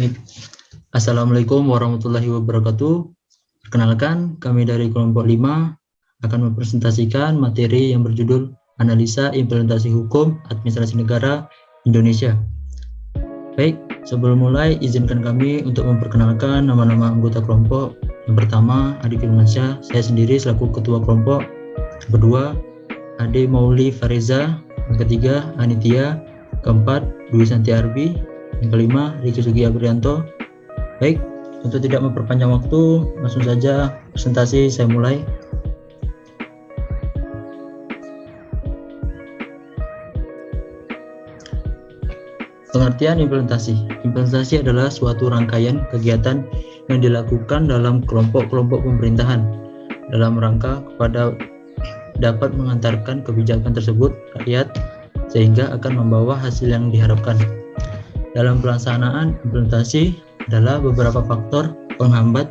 Baik. Assalamualaikum warahmatullahi wabarakatuh. Perkenalkan, kami dari kelompok 5 akan mempresentasikan materi yang berjudul Analisa Implementasi Hukum Administrasi Negara Indonesia. Baik, sebelum mulai, izinkan kami untuk memperkenalkan nama-nama anggota kelompok. Yang pertama, Adi Firmansyah, saya sendiri selaku ketua kelompok. Yang kedua, Ade Mauli Fareza. Yang ketiga, Anitia. Keempat, Dwi Santiarbi. Yang kelima, Riki Sugi Aprianto. Baik, untuk tidak memperpanjang waktu, langsung saja presentasi saya mulai. Pengertian implementasi. Implementasi adalah suatu rangkaian kegiatan yang dilakukan dalam kelompok-kelompok pemerintahan dalam rangka kepada dapat mengantarkan kebijakan tersebut rakyat sehingga akan membawa hasil yang diharapkan. Dalam pelaksanaan implementasi adalah beberapa faktor penghambat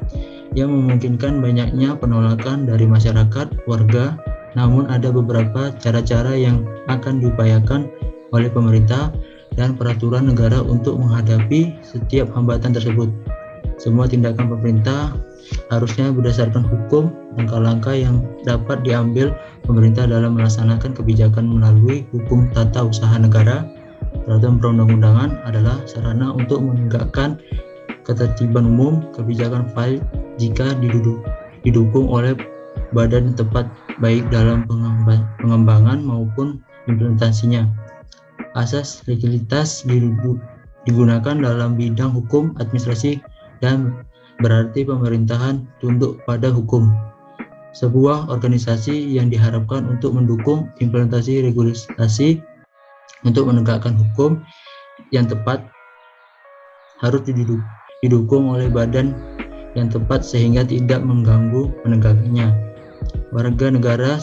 yang memungkinkan banyaknya penolakan dari masyarakat, warga, namun ada beberapa cara-cara yang akan diupayakan oleh pemerintah dan peraturan negara untuk menghadapi setiap hambatan tersebut. Semua tindakan pemerintah harusnya berdasarkan hukum, langkah-langkah yang dapat diambil pemerintah dalam melaksanakan kebijakan melalui hukum tata usaha negara. Peraturan perundang-undangan adalah sarana untuk menegakkan ketertiban umum, kebijakan valid jika didukung oleh badan tepat baik dalam pengembangan maupun implementasinya. Asas legalitas digunakan dalam bidang hukum administrasi dan berarti pemerintahan tunduk pada hukum. Sebuah organisasi yang diharapkan untuk mendukung implementasi regulasi untuk menegakkan hukum yang tepat harus didukung oleh badan yang tepat sehingga tidak mengganggu penegakannya. Warga negara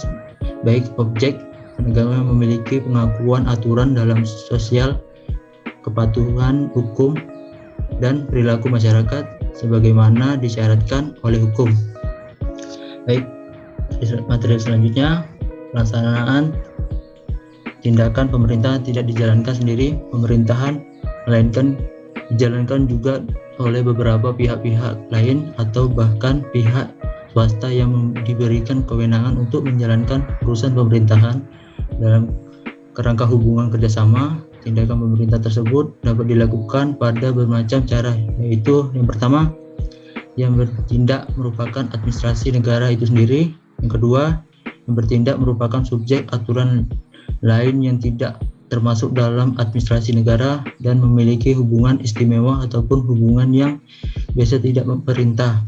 baik objek penegakan memiliki pengakuan aturan dalam sosial, kepatuhan hukum, dan perilaku masyarakat sebagaimana disyaratkan oleh hukum. Baik, materi selanjutnya, pelaksanaan tindakan pemerintah tidak dijalankan sendiri pemerintahan, melainkan dijalankan juga oleh beberapa pihak-pihak lain atau bahkan pihak swasta yang diberikan kewenangan untuk menjalankan urusan pemerintahan dalam kerangka hubungan kerjasama. Tindakan pemerintah tersebut dapat dilakukan pada bermacam cara, yaitu yang pertama, yang bertindak merupakan administrasi negara itu sendiri. Yang kedua, yang bertindak merupakan subjek aturan lain yang tidak termasuk dalam administrasi negara dan memiliki hubungan istimewa ataupun hubungan yang biasa tidak memerintah.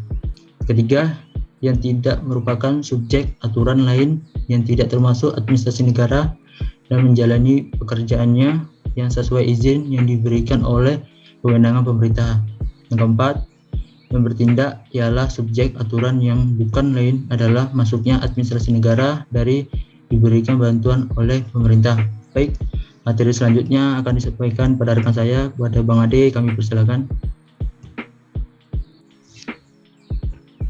Ketiga, yang tidak merupakan subjek aturan lain yang tidak termasuk administrasi negara dan menjalani pekerjaannya yang sesuai izin yang diberikan oleh kewenangan pemerintah. Yang keempat, yang bertindak ialah subjek aturan yang bukan lain adalah masuknya administrasi negara dari diberikan bantuan oleh pemerintah. Baik, materi selanjutnya akan disampaikan pada rekan saya, kepada Bang Ade, kami persilakan.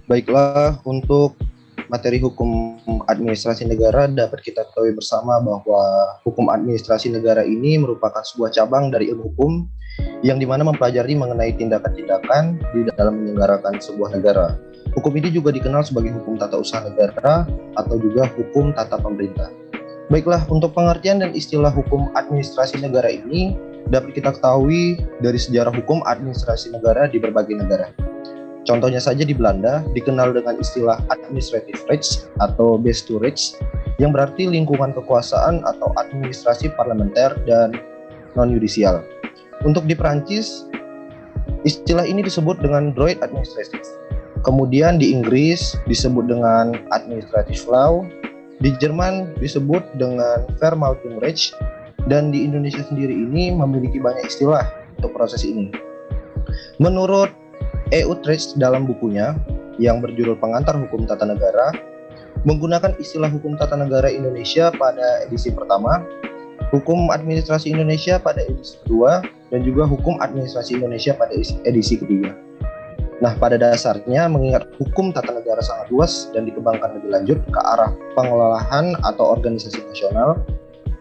Baiklah, untuk materi hukum administrasi negara dapat kita ketahui bersama bahwa hukum administrasi negara ini merupakan sebuah cabang dari ilmu hukum yang dimana mempelajari mengenai tindakan-tindakan di dalam menyelenggarakan sebuah negara. Hukum ini juga dikenal sebagai hukum tata usaha negara atau juga hukum tata pemerintah. Baiklah, untuk pengertian dan istilah hukum administrasi negara ini dapat kita ketahui dari sejarah hukum administrasi negara di berbagai negara. Contohnya saja di Belanda dikenal dengan istilah administrative rights atau Bestuurrecht yang berarti lingkungan kekuasaan atau administrasi parlementer dan non-yudisial. Untuk di Perancis, istilah ini disebut dengan droit administratif. Kemudian di Inggris disebut dengan administrative law, di Jerman disebut dengan Verwaltungsrecht, dan di Indonesia sendiri ini memiliki banyak istilah untuk proses ini. Menurut E. Utrecht dalam bukunya yang berjudul Pengantar Hukum Tata Negara, menggunakan istilah hukum tata negara Indonesia pada edisi pertama, hukum administrasi Indonesia pada edisi kedua, dan juga hukum administrasi Indonesia pada edisi ketiga. Nah, pada dasarnya mengingat hukum tata negara sangat luas dan dikembangkan lebih lanjut ke arah pengelolaan atau organisasi nasional,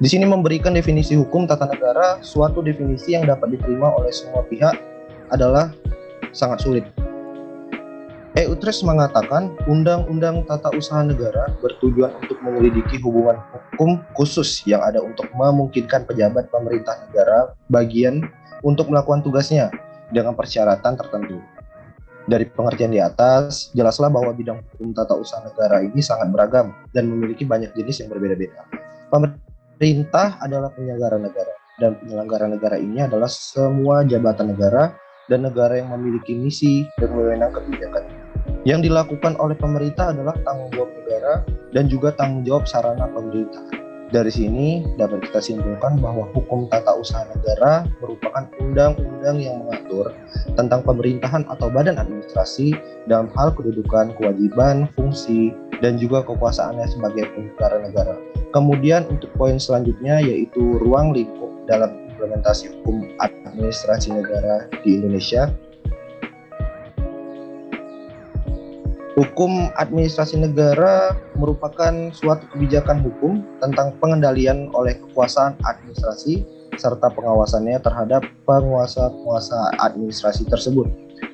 di sini memberikan definisi hukum tata negara, suatu definisi yang dapat diterima oleh semua pihak adalah sangat sulit. Utrecht mengatakan Undang-Undang Tata Usaha Negara bertujuan untuk menyelidiki hubungan hukum khusus yang ada untuk memungkinkan pejabat pemerintah negara bagian untuk melakukan tugasnya dengan persyaratan tertentu. Dari pengertian di atas, jelaslah bahwa bidang hukum tata usaha negara ini sangat beragam dan memiliki banyak jenis yang berbeda-beda. Pemerintah adalah penyelenggara negara, dan penyelenggara negara ini adalah semua jabatan negara dan negara yang memiliki misi dan wewenang kebijakan. Yang dilakukan oleh pemerintah adalah tanggung jawab negara dan juga tanggung jawab sarana pemerintah. Dari sini dapat kita simpulkan bahwa hukum tata usaha negara merupakan undang-undang yang mengatur tentang pemerintahan atau badan administrasi dalam hal kedudukan, kewajiban, fungsi, dan juga kekuasaannya sebagai penyelenggara negara. Kemudian untuk poin selanjutnya yaitu ruang lingkup dalam implementasi hukum administrasi negara di Indonesia. Hukum administrasi negara merupakan suatu kebijakan hukum tentang pengendalian oleh kekuasaan administrasi serta pengawasannya terhadap penguasa-penguasa administrasi tersebut.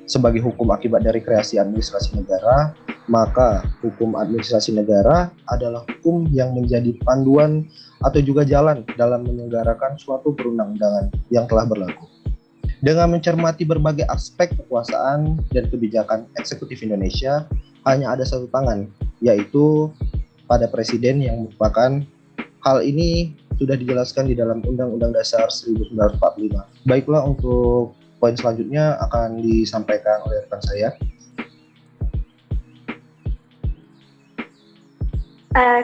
Sebagai hukum akibat dari kreasi administrasi negara, maka hukum administrasi negara adalah hukum yang menjadi panduan atau juga jalan dalam menyelenggarakan suatu perundang-undangan yang telah berlaku. Dengan mencermati berbagai aspek kekuasaan dan kebijakan eksekutif Indonesia, hanya ada satu tangan, yaitu pada presiden yang merupakan hal ini sudah dijelaskan di dalam Undang-Undang Dasar 1945. Baiklah, untuk poin selanjutnya akan disampaikan oleh rekan saya.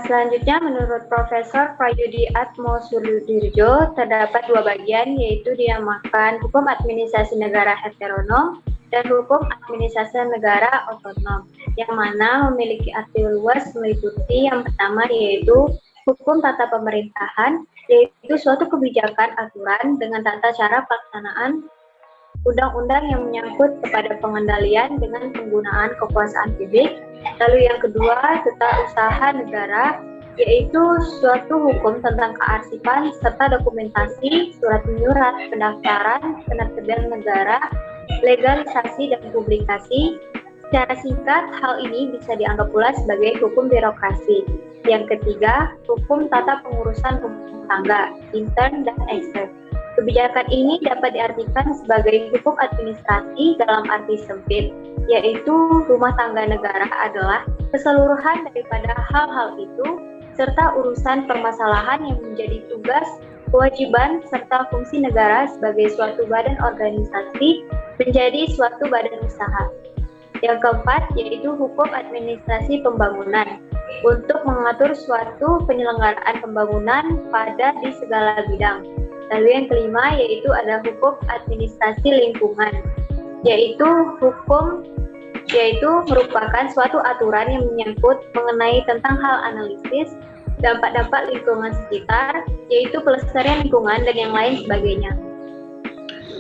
Selanjutnya, menurut Profesor Prayudi Atmosudirjo, terdapat dua bagian, yaitu dinamakan hukum administrasi negara heteronom dan hukum administrasi negara otonom, yang mana memiliki arti luas meliputi yang pertama yaitu hukum tata pemerintahan, yaitu suatu kebijakan aturan dengan tata cara pelaksanaan undang-undang yang menyangkut kepada pengendalian dengan penggunaan kekuasaan publik. Lalu yang kedua, tata usaha negara, yaitu suatu hukum tentang kearsipan serta dokumentasi, surat menyurat, pendaftaran, penerbitan negara, legalisasi dan publikasi. Secara singkat, hal ini bisa dianggap pula sebagai hukum birokrasi. Yang ketiga, hukum tata pengurusan rumah tangga, intern dan extern. Kebijakan ini dapat diartikan sebagai hukum administrasi dalam arti sempit, yaitu rumah tangga negara adalah keseluruhan daripada hal-hal itu, serta urusan permasalahan yang menjadi tugas, kewajiban, serta fungsi negara sebagai suatu badan organisasi menjadi suatu badan usaha. Yang keempat yaitu hukum administrasi pembangunan untuk mengatur suatu penyelenggaraan pembangunan pada di segala bidang. Lalu yang kelima yaitu ada hukum administrasi lingkungan, yaitu merupakan suatu aturan yang menyangkut mengenai tentang hal analisis dampak-dampak lingkungan sekitar, yaitu pelestarian lingkungan dan yang lain sebagainya.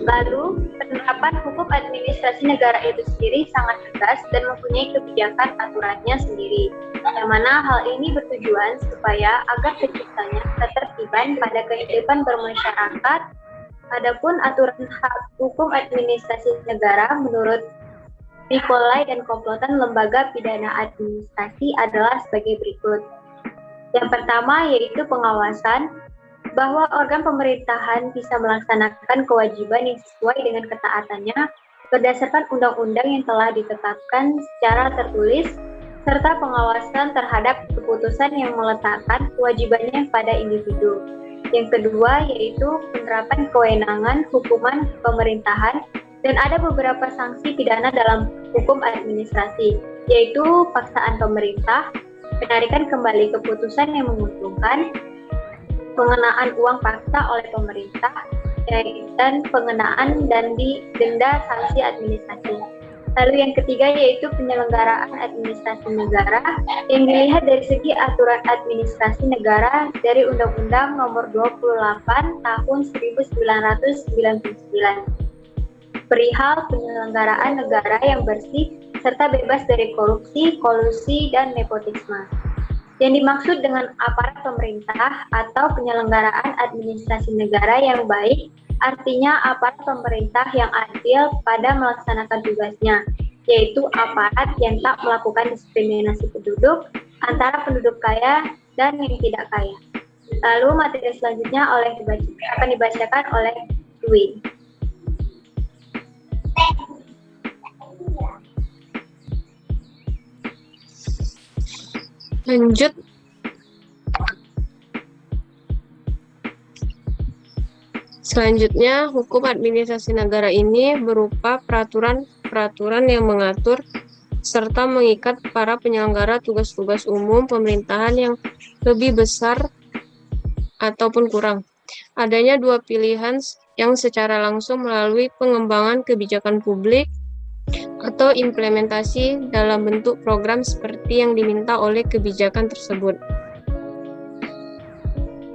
Lalu, penerapan hukum administrasi negara itu sendiri sangat tegas dan mempunyai kebijakan aturannya sendiri, yang mana hal ini bertujuan supaya agar terciptanya ketertiban pada kehidupan bermasyarakat. Adapun aturan hukum administrasi negara menurut Nikolai dan komplotan lembaga pidana administrasi adalah sebagai berikut. Yang pertama yaitu pengawasan, bahwa organ pemerintahan bisa melaksanakan kewajiban yang sesuai dengan ketaatannya berdasarkan undang-undang yang telah ditetapkan secara tertulis, serta pengawasan terhadap keputusan yang meletakkan kewajibannya pada individu. Yang kedua yaitu penerapan kewenangan hukuman pemerintahan, dan ada beberapa sanksi pidana dalam hukum administrasi, yaitu paksaan pemerintah, penarikan kembali keputusan yang menguntungkan, pengenaan uang paksa oleh pemerintah, dan pengenaan dan denda sanksi administrasi. Lalu yang ketiga yaitu penyelenggaraan administrasi negara yang dilihat dari segi aturan administrasi negara dari Undang-Undang Nomor 28 Tahun 1999 perihal penyelenggaraan negara yang bersih serta bebas dari korupsi, kolusi, dan nepotisme. Yang dimaksud dengan aparat pemerintah atau penyelenggaraan administrasi negara yang baik artinya aparat pemerintah yang adil pada melaksanakan tugasnya, yaitu aparat yang tak melakukan diskriminasi penduduk antara penduduk kaya dan yang tidak kaya. Lalu materi selanjutnya akan dibacakan oleh Dwi. Lanjut. Selanjutnya, hukum administrasi negara ini berupa peraturan yang mengatur serta mengikat para penyelenggara tugas-tugas umum pemerintahan yang lebih besar ataupun kurang. Adanya dua pilihan yang secara langsung melalui pengembangan kebijakan publik atau implementasi dalam bentuk program seperti yang diminta oleh kebijakan tersebut.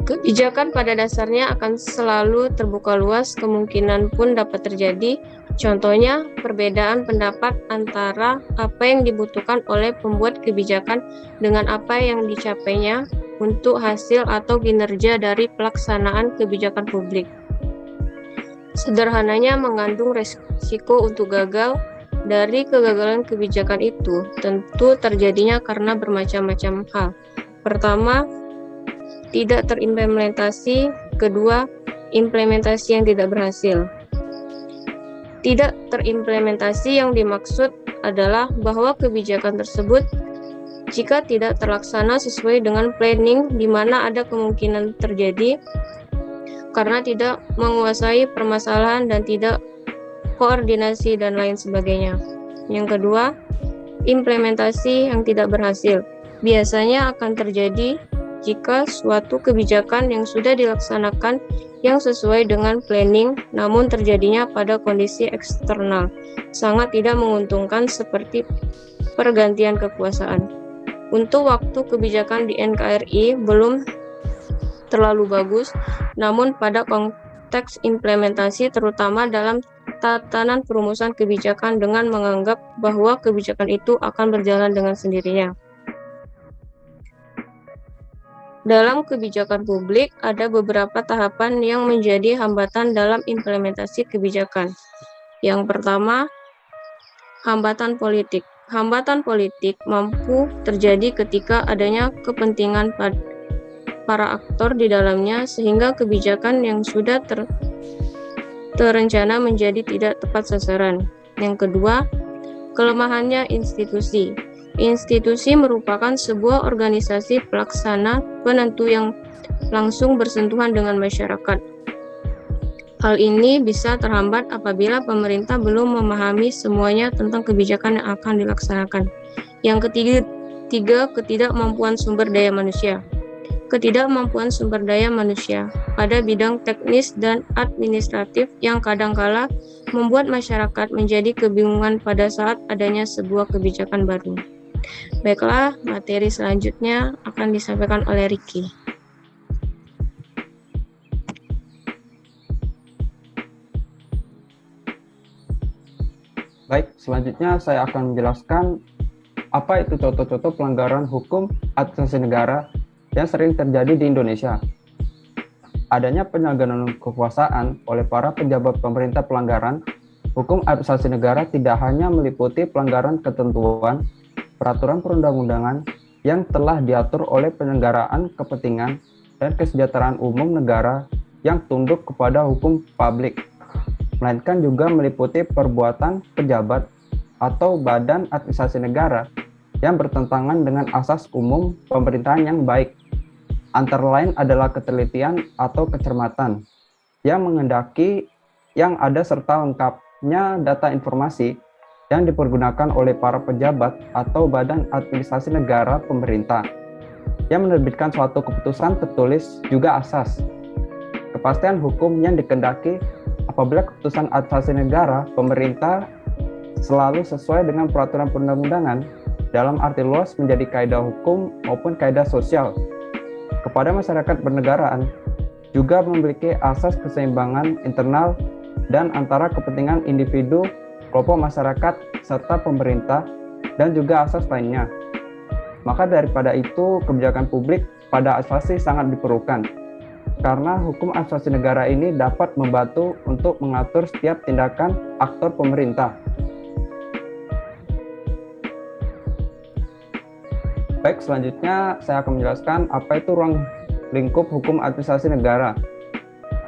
Kebijakan pada dasarnya akan selalu terbuka luas, kemungkinan pun dapat terjadi. Contohnya, perbedaan pendapat antara apa yang dibutuhkan oleh pembuat kebijakan dengan apa yang dicapainya untuk hasil atau kinerja dari pelaksanaan kebijakan publik. Sederhananya, mengandung resiko untuk gagal. Dari kegagalan kebijakan itu tentu terjadinya karena bermacam-macam hal. Pertama, tidak terimplementasi. Kedua, implementasi yang tidak berhasil. Tidak terimplementasi yang dimaksud adalah bahwa kebijakan tersebut jika tidak terlaksana sesuai dengan planning, di mana ada kemungkinan terjadi karena tidak menguasai permasalahan dan tidak koordinasi dan lain sebagainya. Yang kedua, implementasi yang tidak berhasil. Biasanya akan terjadi jika suatu kebijakan yang sudah dilaksanakan yang sesuai dengan planning, namun terjadinya pada kondisi eksternal, sangat tidak menguntungkan seperti pergantian kekuasaan. Untuk waktu kebijakan di NKRI belum terlalu bagus, namun pada konteks implementasi terutama dalam tatanan perumusan kebijakan dengan menganggap bahwa kebijakan itu akan berjalan dengan sendirinya. Dalam kebijakan publik, ada beberapa tahapan yang menjadi hambatan dalam implementasi kebijakan. Yang pertama, hambatan politik. Hambatan politik mampu terjadi ketika adanya kepentingan para aktor di dalamnya, sehingga kebijakan yang sudah terencana menjadi tidak tepat sasaran. Yang kedua, kelemahannya institusi. Institusi merupakan sebuah organisasi pelaksana penentu yang langsung bersentuhan dengan masyarakat. Hal ini bisa terhambat apabila pemerintah belum memahami semuanya tentang kebijakan yang akan dilaksanakan. Yang ketiga, ketidakmampuan sumber daya manusia. Ketidakmampuan sumber daya manusia pada bidang teknis dan administratif yang kadangkala membuat masyarakat menjadi kebingungan pada saat adanya sebuah kebijakan baru. Baiklah, materi selanjutnya akan disampaikan oleh Ricky. Baik, selanjutnya saya akan menjelaskan apa itu contoh-contoh pelanggaran hukum administrasi negara yang sering terjadi di Indonesia. Adanya penyalahgunaan kekuasaan oleh para pejabat pemerintah. Pelanggaran hukum administrasi negara tidak hanya meliputi pelanggaran ketentuan peraturan perundang-undangan yang telah diatur oleh penyelenggaraan kepentingan dan kesejahteraan umum negara yang tunduk kepada hukum publik, melainkan juga meliputi perbuatan pejabat atau badan administrasi negara yang bertentangan dengan asas umum pemerintahan yang baik. Antara lain adalah ketelitian atau kecermatan yang menghendaki yang ada serta lengkapnya data informasi yang dipergunakan oleh para pejabat atau badan administrasi negara pemerintah yang menerbitkan suatu keputusan tertulis juga asas. Kepastian hukum yang dikehendaki apabila keputusan administrasi negara pemerintah selalu sesuai dengan peraturan perundang-undangan dalam arti luas menjadi kaidah hukum maupun kaidah sosial. Kepada masyarakat bernegaraan juga memiliki asas keseimbangan internal dan antara kepentingan individu, kelompok masyarakat, serta pemerintah, dan juga asas lainnya. Maka daripada itu, kebijakan publik pada administrasi sangat diperlukan. karena hukum administrasi negara ini dapat membantu untuk mengatur setiap tindakan aktor pemerintah. Baik, selanjutnya saya akan menjelaskan apa itu ruang lingkup hukum administrasi negara.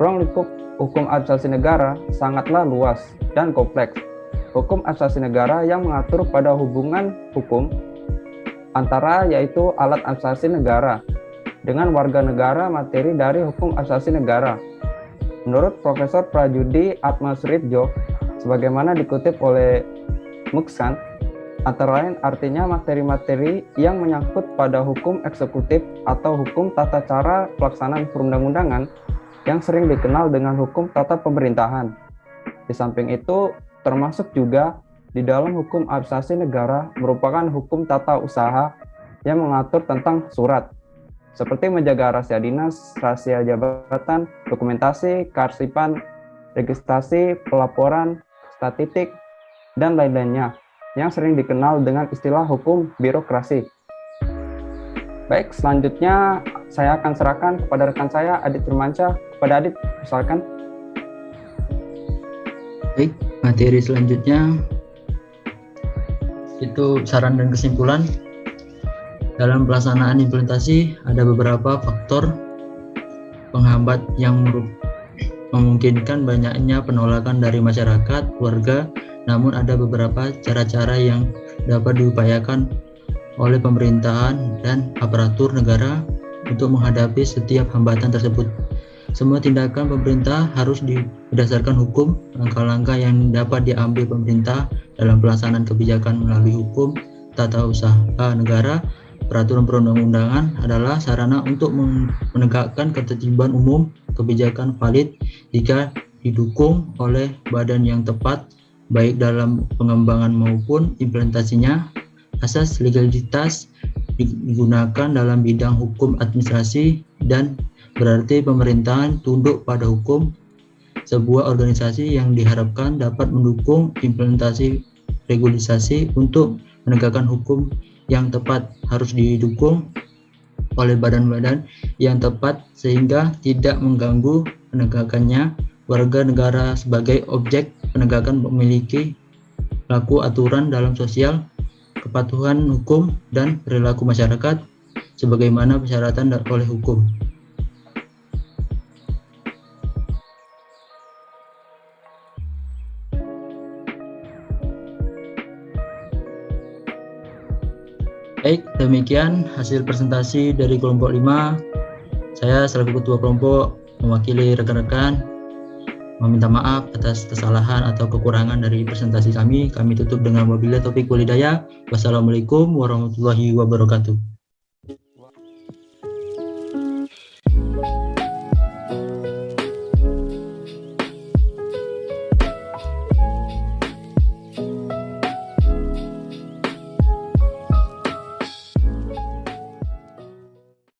Ruang lingkup hukum administrasi negara sangatlah luas dan kompleks. Hukum administrasi negara yang mengatur pada hubungan hukum antara yaitu alat administrasi negara dengan warga negara materi dari hukum administrasi negara. Menurut Profesor Prayudi Atmasurudjo, sebagaimana dikutip oleh Muksan, antara lain artinya materi-materi yang menyangkut pada hukum eksekutif atau hukum tata cara pelaksanaan perundang-undangan yang sering dikenal dengan hukum tata pemerintahan. Di samping itu, termasuk juga di dalam hukum administrasi negara merupakan hukum tata usaha yang mengatur tentang surat, seperti menjaga rahasia dinas, rahasia jabatan, dokumentasi, kearsipan, registrasi, pelaporan, statistik, dan lain-lainnya, yang sering dikenal dengan istilah hukum birokrasi. Baik, selanjutnya saya akan serahkan kepada rekan saya, Adit Firmansyah. Kepada Adit, misalkan. Baik, materi selanjutnya itu saran dan kesimpulan. Dalam pelaksanaan implementasi ada beberapa faktor penghambat yang memungkinkan banyaknya penolakan dari masyarakat, warga. Namun ada beberapa cara-cara yang dapat diupayakan oleh pemerintahan dan aparatur negara untuk menghadapi setiap hambatan tersebut. Semua tindakan pemerintah harus berdasarkan hukum. Langkah-langkah yang dapat diambil pemerintah dalam pelaksanaan kebijakan melalui hukum tata usaha negara, peraturan perundang-undangan adalah sarana untuk menegakkan ketertiban umum. Kebijakan valid jika didukung oleh badan yang tepat, baik dalam pengembangan maupun implementasinya. Asas legalitas digunakan dalam bidang hukum administrasi dan berarti pemerintahan tunduk pada hukum. Sebuah organisasi yang diharapkan dapat mendukung implementasi regulasi untuk menegakkan hukum yang tepat harus didukung oleh badan-badan yang tepat sehingga tidak mengganggu penegakannya. Warga negara sebagai objek penegakan memiliki laku aturan dalam sosial, kepatuhan hukum, dan perilaku masyarakat sebagaimana persyaratan oleh hukum. Baik, demikian hasil presentasi dari kelompok 5. Saya selaku ketua kelompok mewakili rekan-rekan meminta maaf atas kesalahan atau kekurangan dari presentasi kami. Kami tutup dengan wabillahi taufiq wal hidayah. Wassalamualaikum warahmatullahi wabarakatuh.